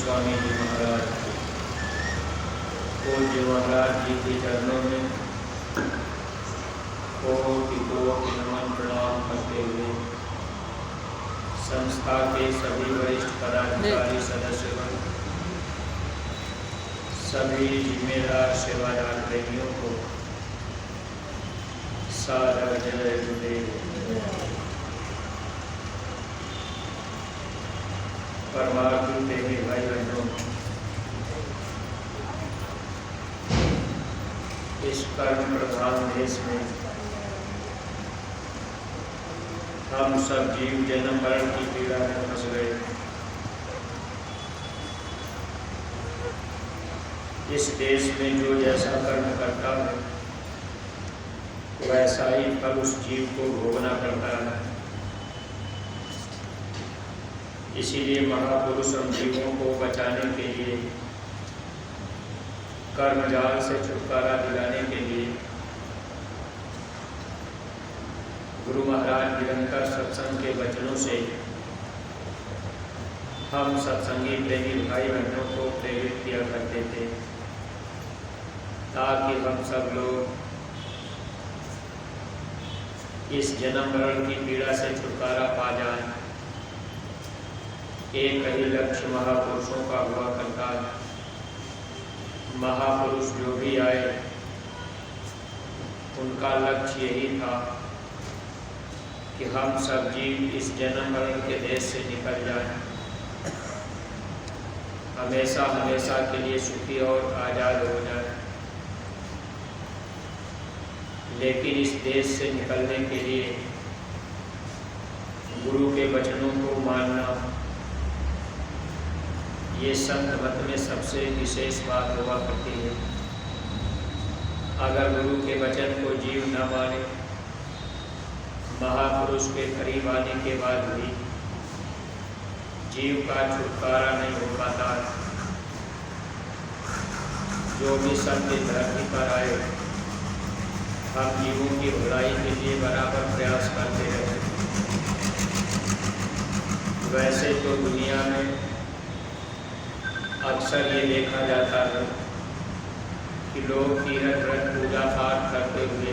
स्वामी जी महाराज पूज्य महाराज जी के चरणों में कोटि कोटि नमन प्रणाम करते हुए संस्था के सभी वरिष्ठ पदाधिकारी सदस्यगण, सभी जिम्मेदार सेवादार प्रेमियों को सादर जय गुरुदेव। परमात्मा प्रेमी भाई बहनों, इस कर्म प्रधान देश में हम सब जीव जन्म मरण की पीड़ा में फंस गए। इस देश में जो जैसा कर्म करता है वैसा ही फल उस जीव को भोगना पड़ता है। इसीलिए महापुरुष हम जीवों को बचाने के लिए, कर्मजाल से छुटकारा दिलाने के लिए गुरु महाराज निरंतर सत्संग के वचनों से हम सत्संगी प्रेमी भाई बहनों को प्रेरित किया करते थे, ताकि हम सब लोग इस जन्म मरण की पीड़ा से छुटकारा पा जाएं। एक ही लक्ष्य महापुरुषों का हुआ करता है। महापुरुष जो भी आए उनका लक्ष्य यही था कि हम सब जीव इस जन्म मरण के देश से निकल जाएं, हमेशा हमेशा के लिए सुखी और आज़ाद हो जाएं। लेकिन इस देश से निकलने के लिए गुरु के वचनों को मानना, ये संत मत में सबसे विशेष बात हुआ करती है। अगर गुरु के वचन को जीव न माने, महापुरुष के करीब आने के बाद भी जीव का छुटकारा नहीं हो पाता। जो भी संत इस धरती पर आए, हम जीवों की भलाई के लिए बराबर प्रयास करते रहे। वैसे तो दुनिया में अक्सर ये देखा जाता है कि लोग तीर्थ व्रत पूजा पाठ करते हुए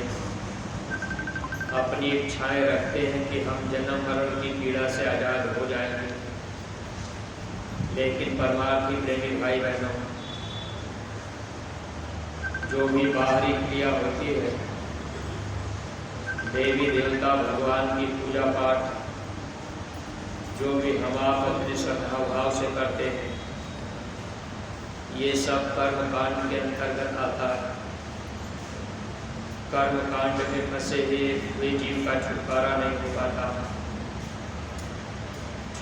अपनी इच्छाएं रखते हैं कि हम जन्म मरण की पीड़ा से आज़ाद हो जाएंगे। लेकिन परमार्थी प्रेमी भाई बहनों, जो भी बाहरी क्रिया होती है, देवी देवता भगवान की पूजा पाठ जो भी हम आप अपने श्रद्धा भाव से करते हैं, ये सब कर्म कांड के अंतर्गत आता है। कर्म कांड में फंसे हुए जीव का छुटकारा नहीं हो पाता।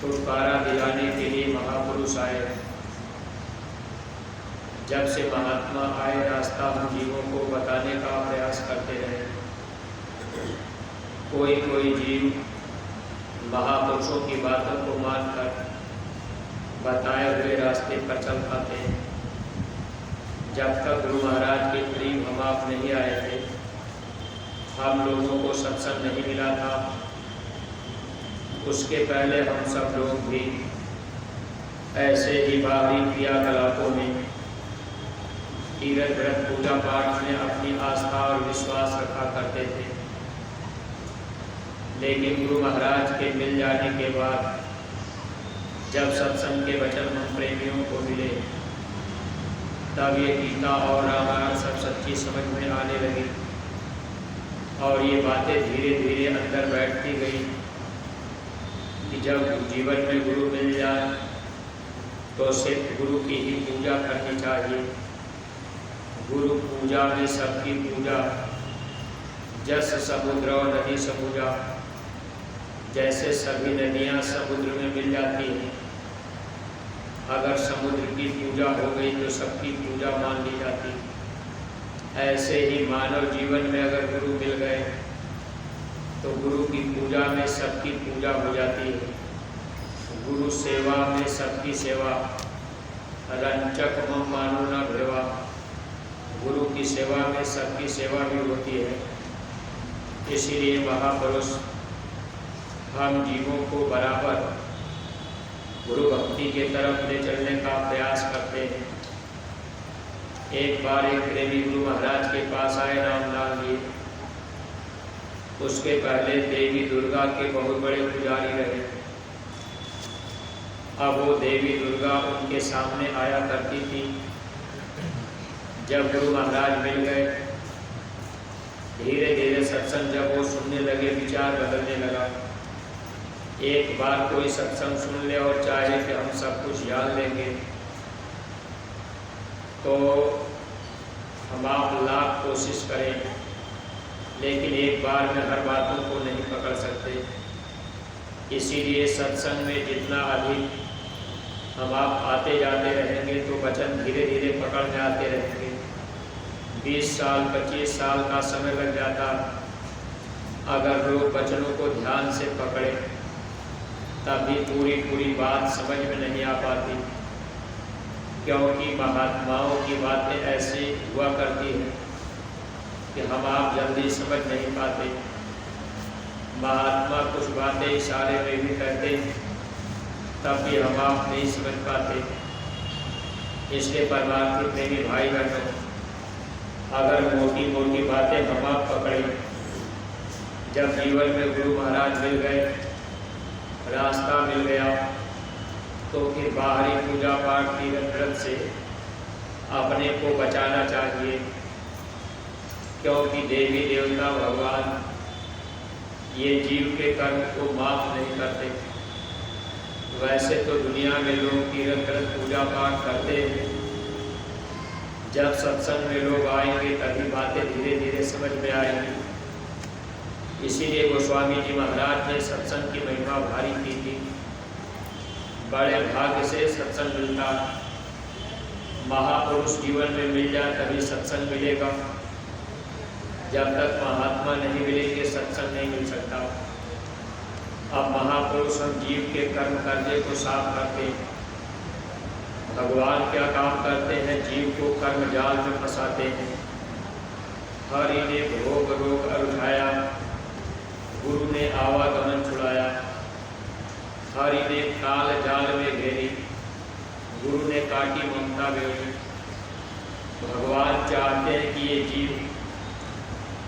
छुटकारा दिलाने के लिए महापुरुष आए। जब से महात्मा आए, रास्ता हम जीवों को बताने का प्रयास करते रहे। कोई कोई जीव महापुरुषों की बातों को मानकर बताए हुए रास्ते पर चल पाते हैं। जब तक गुरु महाराज के करीब हम आप नहीं आए थे, हम लोगों को सत्संग नहीं मिला था। उसके पहले हम सब लोग भी ऐसे ही बाहरी क्रियाकलापों में, तीर्थ व्रत पूजा पाठ में अपनी आस्था और विश्वास रखा करते थे। लेकिन गुरु महाराज के मिल जाने के बाद जब सत्संग के वचन हम प्रेमियों को मिले, तब ये गीता और रामायण सब सच्ची समझ में आने लगी। और ये बातें धीरे धीरे अंदर बैठती गई कि जब जीवन में गुरु मिल जाए तो सिर्फ गुरु की ही पूजा करनी चाहिए। गुरु पूजा में सबकी पूजा, जस समुद्र नदी समुद्रा, जैसे सभी नदियाँ समुद्र में मिल जाती हैं। अगर समुद्र की पूजा हो गई तो सबकी पूजा मान ली जाती। ऐसे ही मानव जीवन में अगर गुरु मिल गए तो गुरु की पूजा में सबकी पूजा हो जाती है। गुरु सेवा में सबकी सेवा, रंचक मम मानो न भेवा, गुरु की सेवा में सबकी सेवा भी होती है। इसीलिए महापुरुष हम जीवों को बराबर गुरु भक्ति के तरफ ले चलने का प्रयास करते हैं। एक बार एक प्रेमी गुरु महाराज के पास आए रामलाल जी। उसके पहले देवी दुर्गा के बहुत बड़े पुजारी रहे। अब वो देवी दुर्गा उनके सामने आया करती थी। जब गुरु महाराज मिल गए, धीरे धीरे सत्संग जब वो सुनने लगे, विचार बदलने लगा। एक बार कोई सत्संग सुन ले और चाहे कि हम सब कुछ जान लेंगे तो हम आप लाख कोशिश करें, लेकिन एक बार में हर बातों को नहीं पकड़ सकते। इसीलिए सत्संग में जितना अधिक हम आप आते जाते रहेंगे तो वचन धीरे धीरे पकड़ में आते रहेंगे। 20 साल 25 साल का समय लग जाता अगर लोग वचनों को ध्यान से पकड़े, तभी पूरी बात समझ में नहीं आ पाती, क्योंकि महात्माओं की बातें ऐसी हुआ करती हैं कि हम आप जल्दी समझ नहीं पाते। महात्मा कुछ बातें इशारे में भी कहते हैं, तब भी हम आप नहीं समझ पाते। इसलिए परमात्मा प्रेमी भाई बहनों, अगर मोटी मोटी बातें हम आप पकड़े, जब जीवन में गुरु महाराज मिल गए, रास्ता मिल गया, तो फिर बाहरी पूजा पाठ की व्रत से अपने को बचाना चाहिए, क्योंकि देवी देवता भगवान ये जीव के कर्म को माफ नहीं करते। वैसे तो दुनिया में लोग तीर्थ व्रत पूजा पाठ करते हैं, जब सत्संग में लोग आएंगे तभी बातें धीरे धीरे समझ में आएंगी। इसीलिए गोस्वामी जी महाराज ने सत्संग की महिमा भारी की थी। बड़े भाग्य से सत्संग मिलता, महापुरुष जीवन में मिल जाए तभी सत्संग मिलेगा। जब तक महात्मा नहीं मिलेंगे सत्संग नहीं मिल सकता। अब महापुरुष हम जीव के कर्म करने को साफ करते हैं। भगवान क्या काम करते हैं? जीव को कर्म जाल में फंसाते हैं। हरि ने भोग रोग उठाया, गुरु ने आवागमन छुड़ाया। हरि ने काल जाल में घेरी, गुरु ने काटी ममता बेड़ी। भगवान चाहते हैं कि ये जीव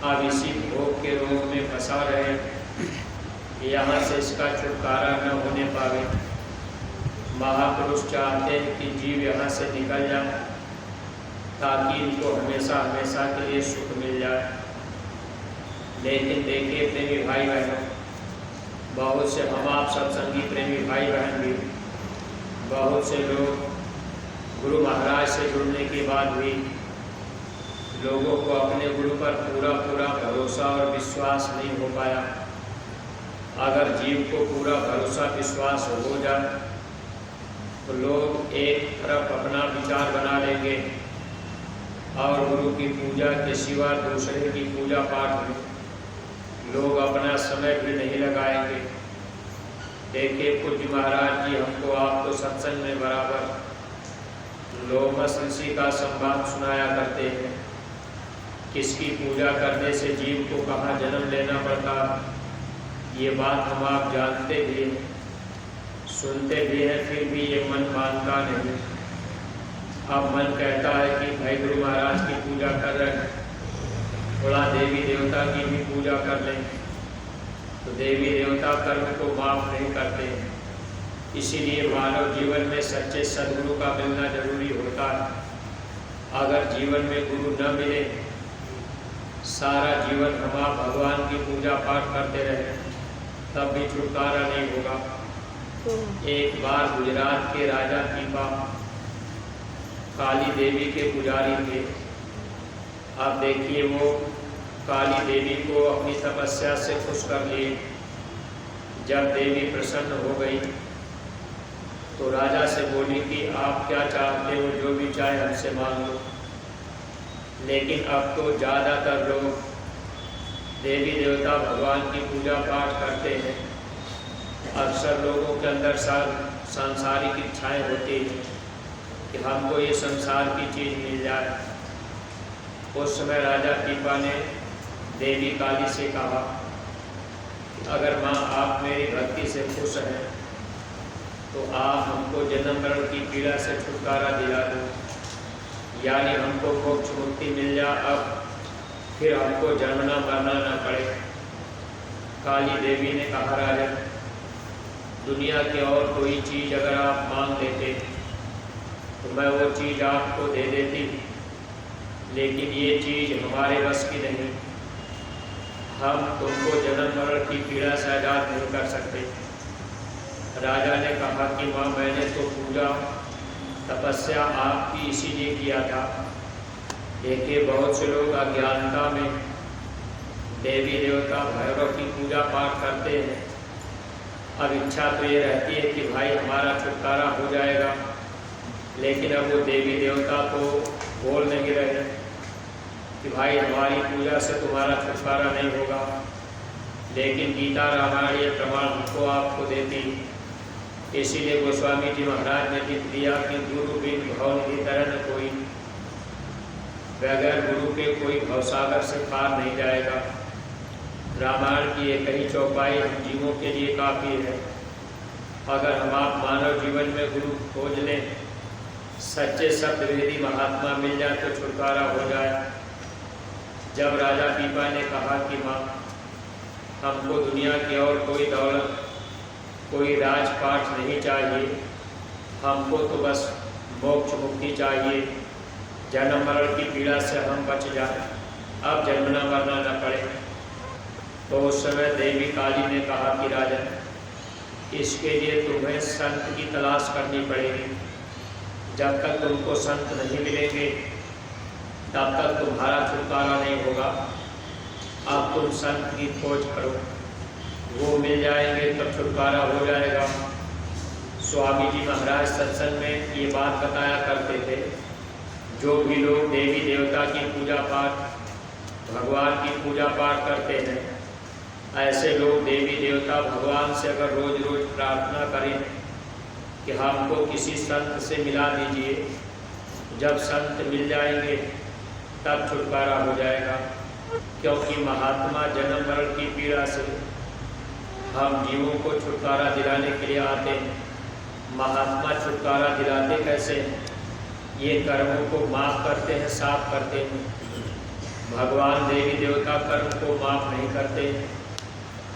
अब इसी भोग के रोग में फंसा रहे, यहाँ से इसका छुटकारा न होने पावे। महापुरुष चाहते हैं कि जीव यहाँ से निकल जाए, ताकि इनको हमेशा हमेशा के लिए सुख मिल जाए। लेकिन देखिए प्रेमी भाई बहनों, बहुत से हम आप सत्संगी प्रेमी भाई बहन भी, बहुत से लोग गुरु महाराज से जुड़ने के बाद भी लोगों को अपने गुरु पर पूरा भरोसा और विश्वास नहीं हो पाया। अगर जीव को पूरा भरोसा विश्वास हो जाए तो लोग एक तरफ अपना विचार बना लेंगे और गुरु की पूजा के सिवा दूसरे की पूजा पाठ में लोग अपना समय भी नहीं लगाएंगे। देखिए पूज्य महाराज जी हमको आपको सत्संग में बराबर लोमस ऋषि का संवाद सुनाया करते हैं। किसकी पूजा करने से जीव को कहाँ जन्म लेना पड़ता, ये बात हम आप जानते भी हैं, सुनते भी हैं, फिर भी ये मन मानता नहीं। अब मन कहता है कि भाई गुरु महाराज की पूजा कर रहे हैं, थोड़ा देवी देवता की भी पूजा कर लें, तो देवी देवता कर्म को माफ नहीं करते। इसीलिए मानव जीवन में सच्चे सद्गुरु का मिलना जरूरी होता है। अगर जीवन में गुरु न मिले, सारा जीवन हम आप भगवान की पूजा पाठ करते रहे तब भी छुटकारा नहीं होगा। एक बार गुजरात के राजा पीपा काली देवी के पुजारी थे। आप देखिए, वो काली देवी को अपनी तपस्या से खुश कर लिए। जब देवी प्रसन्न हो गई तो राजा से बोली कि आप क्या चाहते हो, जो भी चाहे हमसे मांग लो। लेकिन अब तो ज़्यादातर लोग देवी देवता भगवान की पूजा पाठ करते हैं। अक्सर लोगों के अंदर सांसारिक इच्छाएं होती हैं कि हमको ये संसार की चीज़ मिल जाए। उस समय राजा पीपा ने देवी काली से कहा कि अगर माँ आप मेरी भक्ति से खुश हैं तो आप हमको जन्म मरण की पीड़ा से छुटकारा दिला दो, यानी हमको मोक्ष मुक्ति मिल जा, अब फिर हमको जन्मना मरना न पड़े। काली देवी ने कहा, राजन, दुनिया की और कोई चीज़ अगर आप मांग लेते तो मैं वो चीज़ आपको दे देती, लेकिन ये चीज़ हमारे बस की नहीं। हम तुमको जन्म मरण की पीड़ा से आज़ाद नहीं कर सकते। राजा ने कहा कि माँ, मैंने तो पूजा तपस्या आपकी इसीलिए किया था। देखिए, बहुत से लोग अज्ञानता में देवी देवता भैरव की पूजा पाठ करते हैं। अब इच्छा तो ये रहती है कि भाई हमारा छुटकारा हो जाएगा, लेकिन अब वो देवी देवता तो बोल नहीं रहे कि भाई हमारी पूजा से तुम्हारा छुटकारा नहीं होगा। लेकिन गीता रामायण ये प्रमाण हमको आपको देती। इसीलिए गोस्वामी जी महाराज ने लिख दिया कि गुरु बिन भव की तरह न कोई, बगैर गुरु के कोई भवसागर से पार नहीं जाएगा। रामायण की एक ही चौपाई हम जीवों के लिए काफ़ी है। अगर हम आप मानव जीवन में गुरु खोज लें, सच्चे सत्यवेदी महात्मा मिल जाए तो छुटकारा हो जाए। जब राजा पीपा ने कहा कि माँ, हमको दुनिया की और कोई दौलत, कोई राजपाट नहीं चाहिए, हमको तो बस मोक्ष मुक्ति चाहिए, जन्म मरण की पीड़ा से हम बच जाए, अब जन्मना मरना न पड़े। तो उस समय देवी काली ने कहा कि राजन, इसके लिए तुम्हें संत की तलाश करनी पड़ेगी। जब तक तुमको संत नहीं मिलेंगे तब तक तुम्हारा छुटकारा नहीं होगा। अब तुम संत की खोज करो, वो मिल जाएंगे तब छुटकारा हो जाएगा। स्वामी जी महाराज सत्संग में ये बात बताया करते थे, जो भी लोग देवी देवता की पूजा पाठ, भगवान की पूजा पाठ करते हैं, ऐसे लोग देवी देवता भगवान से अगर रोज़ रोज़ प्रार्थना करें कि हमको किसी संत से मिला दीजिए, जब संत मिल जाएंगे तब छुटकारा हो जाएगा। क्योंकि महात्मा जन्म मरण की पीड़ा से हम जीवों को छुटकारा दिलाने के लिए आते हैं। महात्मा छुटकारा दिलाते कैसे? ये कर्मों को माफ़ करते हैं, साफ करते हैं। भगवान देवी देवता कर्म को माफ़ नहीं करते।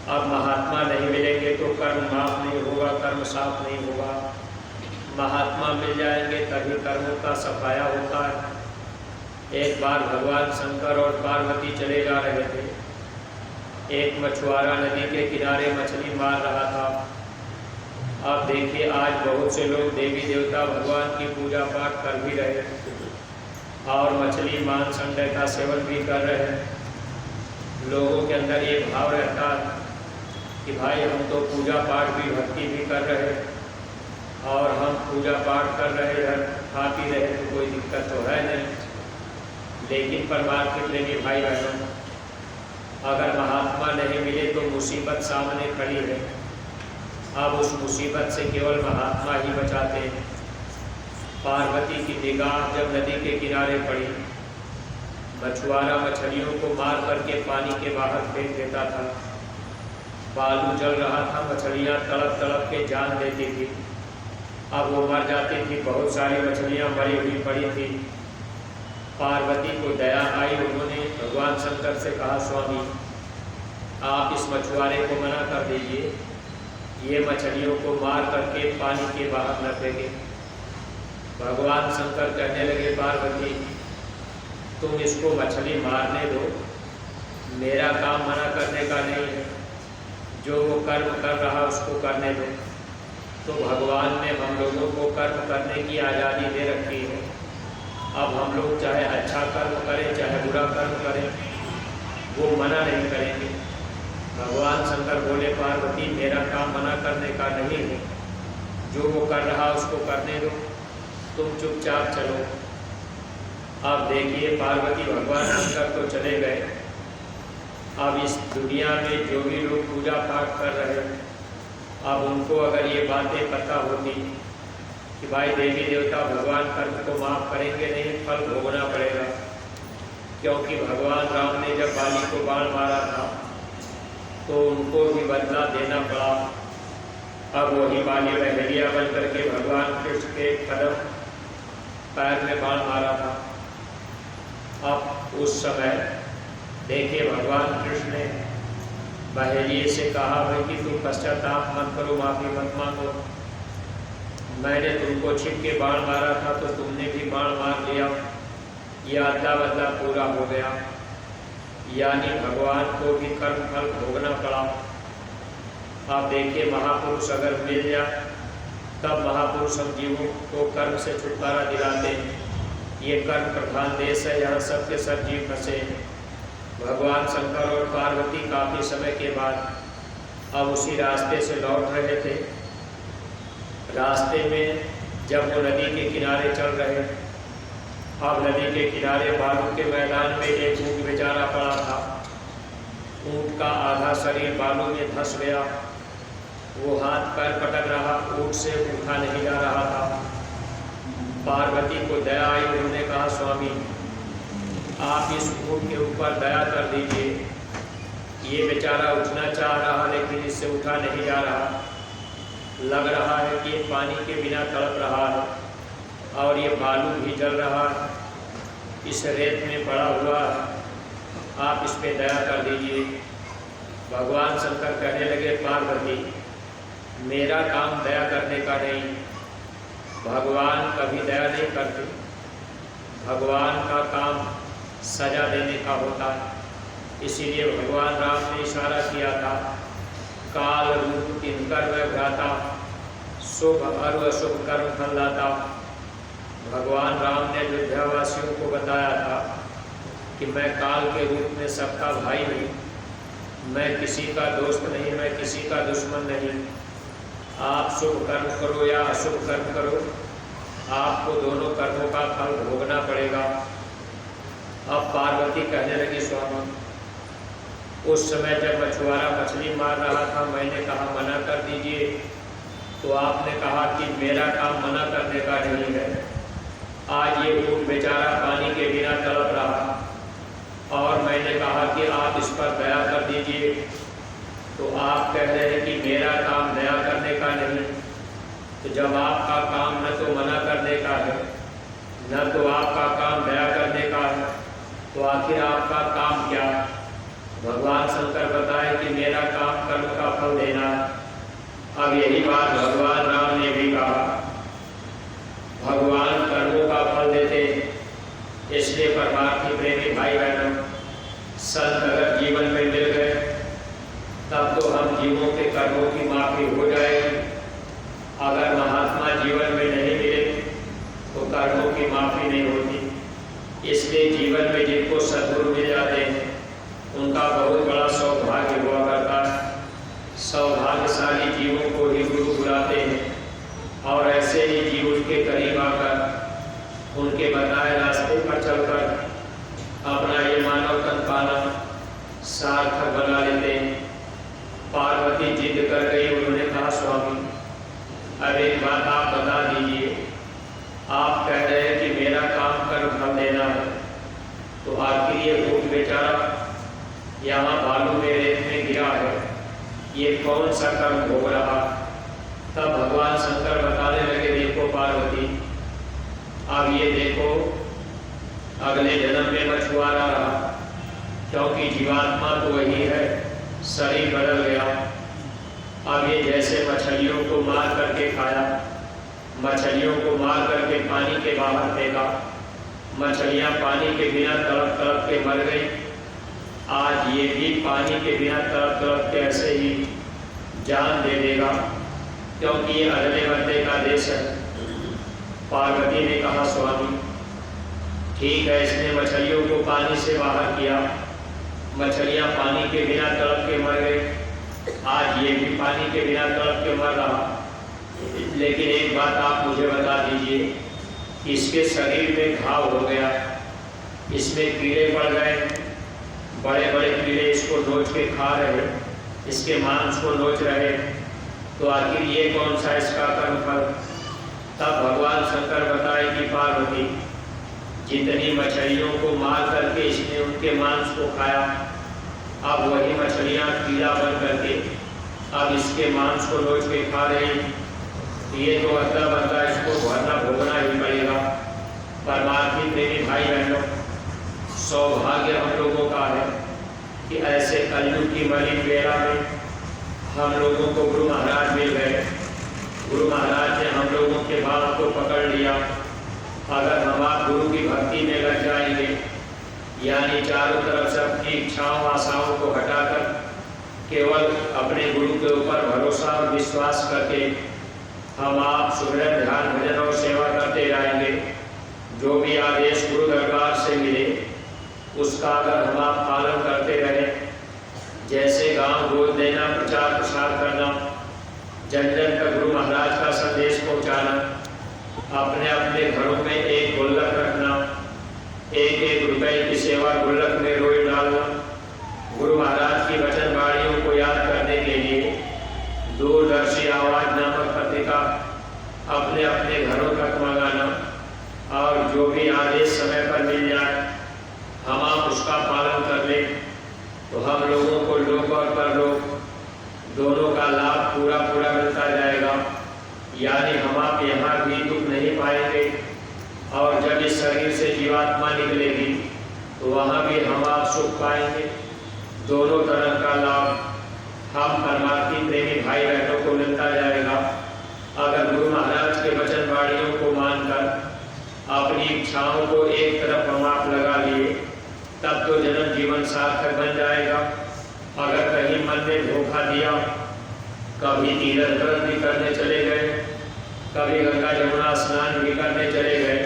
अब महात्मा नहीं मिलेंगे तो कर्म माफ़ नहीं होगा, कर्म साफ नहीं होगा। महात्मा मिल जाएंगे तभी कर्मों का सफाया होता है। एक बार भगवान शंकर और पार्वती चले जा रहे थे। एक मछुआरा नदी के किनारे मछली मार रहा था। आप देखिए, आज बहुत से लोग देवी देवता भगवान की पूजा पाठ कर भी रहे और मछली मांस अंडे का सेवन भी कर रहे हैं। लोगों के अंदर ये भाव रहता है कि भाई हम तो पूजा पाठ भी, भक्ति भी कर रहे हैं और हम पूजा पाठ कर रहे हैं, खा पी रहे हैं, तो कोई दिक्कत तो है नहीं। लेकिन परमार्थिक प्रेमी भाई बहनों, अगर महात्मा नहीं मिले तो मुसीबत सामने खड़ी है। अब उस मुसीबत से केवल महात्मा ही बचाते हैं। पार्वती की निगाह जब नदी के किनारे पड़ी, मछुआरा मछलियों को मार करके पानी के बाहर फेंक देता था। बालू जल रहा था, मछलियाँ तड़प तड़प के जान देती थी। अब वो मर जाती थी, बहुत सारी मछलियाँ मरी हुई पड़ी थी। पार्वती को दया आई, उन्होंने भगवान शंकर से कहा, स्वामी आप इस मछुआरे को मना कर दीजिए, ये मछलियों को मार करके पानी के बाहर न फेंके। भगवान शंकर कहने लगे, पार्वती तुम इसको मछली मारने दो, मेरा काम मना करने का नहीं है, जो वो कर्म कर रहा उसको करने दो। तो भगवान ने हम लोगों को कर्म करने की आज़ादी दे रखी है। अब हम लोग चाहे अच्छा कर्म करें चाहे बुरा कर्म करें, वो मना नहीं करेंगे। भगवान शंकर बोले पार्वती मेरा काम मना करने का नहीं है, जो वो कर रहा उसको करने दो, तुम चुपचाप चलो। अब देखिए पार्वती भगवान शंकर तो चले गए। अब इस दुनिया में जो भी लोग पूजा पाठ कर रहे हैं, अब उनको अगर ये बातें पता होती कि भाई देवी देवता भगवान कर्म को माफ़ करेंगे नहीं, फल भोगना पड़ेगा। क्योंकि भगवान राम ने जब बाली को बाण मारा था तो उनको भी बदला देना पड़ा। अब वही बाली बहरिया बन करके भगवान कृष्ण के कदम पैर में बाण मारा था। अब उस समय देखिए भगवान कृष्ण ने बहरिए से कहा भाई कि तुम पश्चाताप मत करो, माफ़ी मत मांगो। मैंने तुमको छिप के बाण मारा था तो तुमने भी बाण मार लिया, ये अदला बदला पूरा हो गया। यानी भगवान को भी कर्म फल भोगना पड़ा। आप देखिए महापुरुष अगर मिल जाए तब महापुरुष हम जीवों को कर्म से छुटकारा दिलाते हैं। ये कर्म प्रधान देश है, यहाँ सबके सब जीव फंसे। भगवान शंकर और पार्वती काफ़ी समय के बाद अब उसी रास्ते से लौट रहे थे। रास्ते में जब वो नदी के किनारे चल रहे, अब नदी के किनारे बालू के मैदान में एक ऊँट बेचारा पड़ा था। ऊँट का आधा शरीर बालू में धंस गया, वो हाथ पैर पटक रहा, ऊँट से उठा नहीं जा रहा था। पार्वती को दया आई, उन्होंने कहा स्वामी आप इस ऊँट के ऊपर दया कर दीजिए, ये बेचारा उठना चाह रहा लेकिन इससे उठा नहीं जा रहा। लग रहा है कि ये पानी के बिना तड़प रहा है और ये बालू भी जल रहा है, इस रेत में पड़ा हुआ है, आप इस पे दया कर दीजिए। भगवान शंकर कहने लगे पार्वती मेरा काम दया करने का नहीं, भगवान कभी दया नहीं करते, भगवान का काम सजा देने का होता है। इसीलिए भगवान राम ने इशारा किया था काल रूप किंकर में भ्राता, शुभ और अशुभ कर्म फल लाता। भगवान राम ने अयोध्यावासियों को बताया था कि मैं काल के रूप में सबका भाई हूँ, मैं किसी का दोस्त नहीं, मैं किसी का दुश्मन नहीं। आप शुभ कर्म करो या अशुभ कर्म करो, आपको दोनों कर्मों का फल भोगना पड़ेगा। अब पार्वती कहने लगी स्वामी उस समय जब मछुआरा मछली मार रहा था मैंने कहा मना कर दीजिए, तो आपने कहा कि मेरा काम मना करने का नहीं है। आज ये ऊँट बेचारा पानी के बिना तड़प रहा और मैंने कहा कि आप इस पर दया कर दीजिए, तो आप कह रहे हैं कि मेरा काम दया करने का नहीं। तो जब आपका काम न तो मना करने का है न तो आपका काम दया करने का है, तो आखिर आपका काम क्या? भगवान शंकर बताए कि मेरा काम कर्म का फल देना है। अब यही बात भगवान राम ने भी कहा, भगवान कर्मों का फल देते। इसलिए परमार्थी प्रेमी भाई बहनों, संत अगर जीवन में मिल गए तब तो हम जीवों के कर्मों की माफी हो जाएगी। अगर महात्मा जीवन में नहीं मिले तो कर्मों की माफी नहीं होती। इसलिए जीवन में जिनको सद्गुरु मिल जाते हैं उनका बहुत बड़ा सौभाग्य हुआ करता है। सौभाग्यशाली जीवों को ही गुरु बुलाते हैं और ऐसे ही जीव उनके करीब आकर उनके बताए रास्ते पर चलकर अपना ये मानव तन पाना सार्थक बना लेते हैं। पार्वती जिद कर गई, उन्होंने कहा स्वामी अब एक बात आप बता दीजिए, आप कह रहे हैं कि मेरा काम कर्म फल देना है, तो आखिर ये ऊँट बेचारा यहाँ बालू में रेत में गिरा है, ये कौन सा कर्म भोग रहा? तब भगवान शंकर बताने लगे देखो पार्वती, अब ये देखो अगले जन्म में मछुआरा रहा, क्योंकि जीवात्मा तो वही है, शरीर बदल गया। अब ये जैसे मछलियों को मार करके खाया, मछलियों को मार करके पानी के बाहर फेंका, मछलियाँ पानी के बिना तड़प तड़प के मर गई। आज ये भी पानी के बिना तड़प तड़प के ऐसे ही जान दे देगा, क्योंकि ये अगले बंदे का देश है। पार्वती ने कहा, स्वामी ठीक है, इसने मछलियों को पानी से बाहर किया, मछलियाँ पानी के बिना तड़प के मर गए, आज ये भी पानी के बिना तड़प के मर रहा। लेकिन एक बात आप मुझे बता दीजिए, इसके शरीर में घाव हो गया, इसमें कीड़े पड़ गए, बड़े बड़े कीड़े इसको नोच के खा रहे, इसके मांस को नोच रहे, तो आखिर ये कौन सा इसका कर्म फल। तब भगवान शंकर बताए कि पार्वती, जितनी मछलियों को मार करके इसने उनके मांस को खाया, अब वही मछलियाँ कीड़ा बन करके अब इसके मांस को नोच के खा रही। ये तो अदला बदला इसको भरना भोगना ही पड़ेगा। परमार्थी प्रेमी भाई बहनों, सौभाग्य हम लोगों का है कि ऐसे कलयुग की मलिन बेड़ा में हम लोगों को गुरु महाराज मिल गए। गुरु महाराज ने हम लोगों के बात को पकड़ लिया। अगर हम आप गुरु की भक्ति में लग जाएंगे, यानी चारों तरफ से अपनी इच्छाओं आशाओं को हटाकर केवल अपने गुरु के ऊपर भरोसा और विश्वास करके हम आप सुमिरन ध्यान भजन और सेवा करते जाएंगे, जो भी आदेश गुरु दरबार से मिले उसका अगर हम आप पालन करते रहें, जैसे गांव गोद देना, प्रचार प्रसार करना, जन जन तक गुरु महाराज का संदेश पहुंचाना, अपने अपने घरों में एक गुल्लक रखना, एक एक रुपए की सेवा गुल्लक में रोज डालना, गुरु महाराज की वचन वाणियों को याद करने के लिए दूरदर्शी आवाज नामक पत्रिका अपने अपने घरों तक मंगाना, और जो भी आदेश समय पर मिल जाए हम आप उसका पालन कर लें, तो हम लोगों को लोक और परलोक दोनों का लाभ पूरा पूरा मिलता जाएगा। यानी हम आप यहाँ भी दुख नहीं पाएंगे, और जब इस शरीर से जीवात्मा निकलेगी तो वहाँ भी हम आप सुख पाएंगे। दोनों तरह का लाभ हम परमार्थी प्रेमी भाई बहनों को मिलता जाएगा। अगर गुरु महाराज के वचन वाणियों को मानकर अपनी इच्छाओं को एक तरफ हम आप लगा लिए, तब तो जन्म जीवन सार्थक बन जाएगा। अगर कहीं मन ने धोखा दिया, कभी तीर्थ व्रत भी करने चले गए, कभी गंगा जमुना स्नान भी करने चले गए,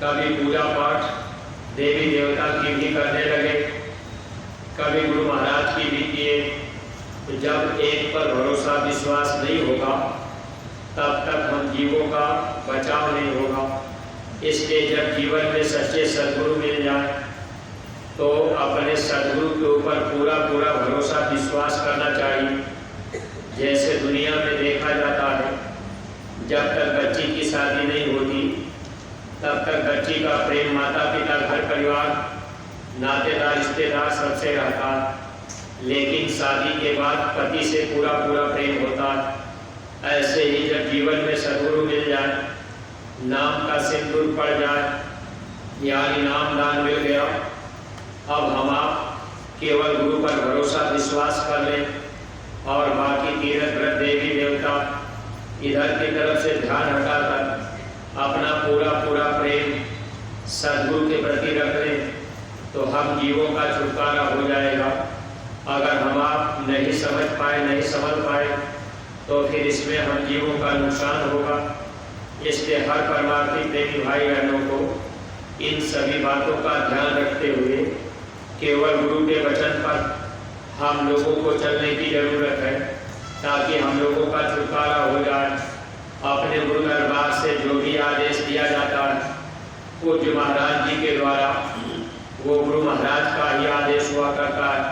कभी पूजा पाठ देवी देवता की भी करने लगे, कभी गुरु महाराज की भी किए, तो जब एक पर भरोसा विश्वास नहीं होगा तब तक हम जीवों का बचाव नहीं होगा। इसलिए जब जीवन में सच्चे सद्गुरु मिल जाए तो अपने सद्गुरु के ऊपर पूरा पूरा भरोसा विश्वास करना चाहिए। जैसे दुनिया में देखा जाता है, जब तक बच्ची की शादी नहीं होती तब तक बच्ची का प्रेम माता पिता घर परिवार नातेदार रिश्तेदार सबसे रहता, लेकिन शादी के बाद पति से पूरा पूरा प्रेम होता। ऐसे ही जब जीवन में सद्गुरु मिल जाए, नाम का सिंदूर पड़ जाए, यानी नाम दान मिल गया, अब हम आप केवल गुरु पर भरोसा विश्वास कर लें और बाकी तीर्थ व्रत देवी देवता इधर की तरफ से ध्यान हटाकर अपना पूरा पूरा प्रेम सद्गुरु के प्रति रख लें, तो हम जीवों का छुटकारा हो जाएगा। अगर हम आप नहीं समझ पाए, नहीं समझ पाए, तो फिर इसमें हम जीवों का नुकसान होगा। इसलिए हर परमार्थी प्रेमी भाई बहनों को इन सभी बातों का ध्यान रखते हुए केवल गुरु के वचन पर हम लोगों को चलने की जरूरत है, ताकि हम लोगों का छुटकारा हो जाए। अपने गुरु दरबार से जो भी आदेश दिया जाता है पूज्य महाराज जी के द्वारा, वो गुरु महाराज का ही आदेश हुआ करता है।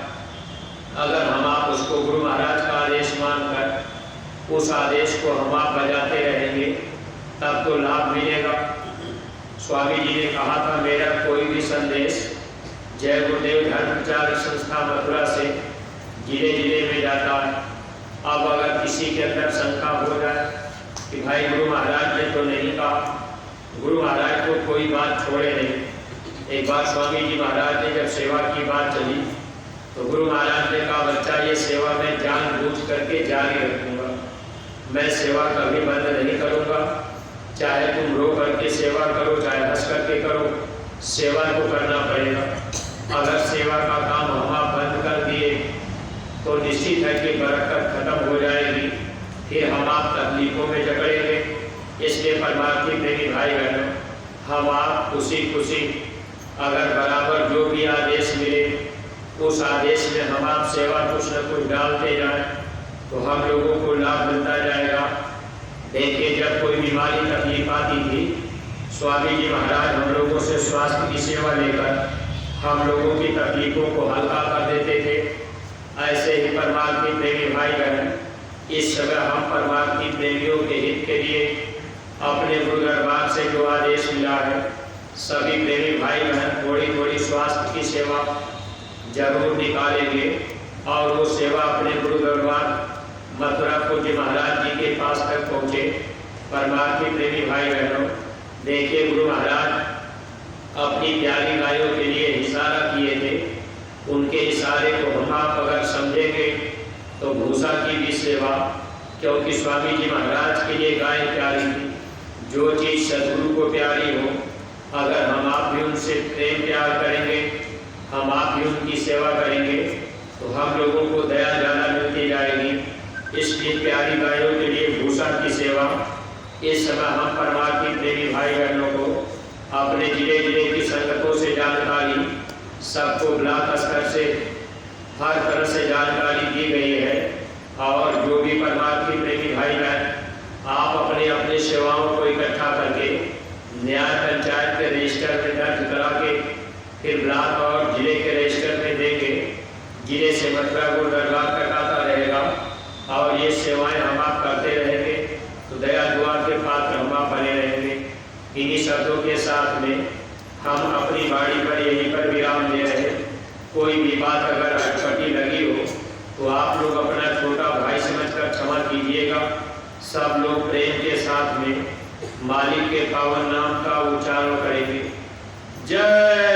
अगर हम आप उसको गुरु महाराज का आदेश मानकर उस आदेश को हम आप बजाते रहेंगे, तब तो लाभ मिलेगा। स्वामी जी ने कहा था, मेरा कोई भी संदेश जय गुरुदेव धर्म प्रचार संस्था मथुरा से जिले जिले में जाता है। अब अगर किसी के अंदर शंका हो जाए कि भाई गुरु महाराज ने तो नहीं कहा, गुरु महाराज को कोई बात छोड़े नहीं। एक बार स्वामी जी महाराज ने जब सेवा की बात चली तो गुरु महाराज ने कहा, बच्चा ये सेवा मैं जानबूझ करके जारी रखूंगा, मैं सेवा कभी बंद नहीं करूंगा। चाहे तुम रो करके सेवा करो, चाहे हंस करके करो, सेवा को करना पड़ेगा। अगर सेवा का काम हम आप बंद कर दिए तो निश्चित है कि बरकत खत्म हो जाएगी, फिर हम आप तकलीफों में जकड़ेंगे। इसलिए परमार्थी प्रेमी भाई बहनों, हम आप खुशी खुशी अगर बराबर जो भी आदेश मिले उस आदेश में हम आप सेवा कुछ न कुछ डालते जाएं तो हम लोगों को लाभ मिलता जाएगा। देखिए, जब कोई बीमारी तकलीफ आती थी, स्वामी जी महाराज हम लोगों से स्वास्थ्य की सेवा लेकर हम लोगों की तकलीफों को हल्का कर देते थे। ऐसे ही परमार्थी प्रेमी भाई बहन, इस समय हम परमार्थी प्रेमियों के हित के लिए अपने गुरु दरबार से जो आदेश मिला है, सभी प्रेमी भाई बहन थोड़ी थोड़ी स्वास्थ्य की सेवा जरूर निकालेंगे और वो सेवा अपने गुरु दरबार मथुरा पूज्य महाराज जी के पास तक पहुँचे। परमार्थी प्रेमी भाई बहनों, देखिए गुरु महाराज अपनी प्यारी गायों के लिए इशारा किए थे। उनके इशारे को हम आप अगर समझेंगे तो भूसा की भी सेवा, क्योंकि स्वामी जी महाराज के लिए गाय प्यारी थी। जो चीज़ सदगुरु को प्यारी हो, अगर हम आप भी उनसे प्रेम प्यार करेंगे, हम आप भी उनकी सेवा करेंगे तो हम लोगों को दया ज़्यादा मिलती जाएगी। इसलिए प्यारी गायों के लिए भूसा की सेवा इस समय हम परमार्थी प्रेमी भाई बहनों को अपने जिले जिले की संगतों से जानकारी, सबको ब्लॉक स्तर से हर तरह से जानकारी दी गई है। और जो भी परमार्थी प्रेमी भाई बहन आप अपने अपने सेवाओं को इकट्ठा करके न्याय पंचायत के रजिस्टर में दर्ज करा के फिर ब्लॉक और जिले के रजिस्टर में देंगे, जिले से मथुरा गुरु दरबार तक आता रहेगा और ये सेवाएं हम आप करते रहेंगे तो दया दुआ के पात्र हम आप बने रहेंगे। इन्हीं शब्दों के साथ में हम अपनी बाड़ी पर यहीं पर विराम दे रहे। कोई भी बात अगर अटपटी लगी हो तो आप लोग अपना छोटा भाई समझकर क्षमा कीजिएगा। सब लोग प्रेम के साथ में मालिक के पावन नाम का उच्चारण करेंगे। जय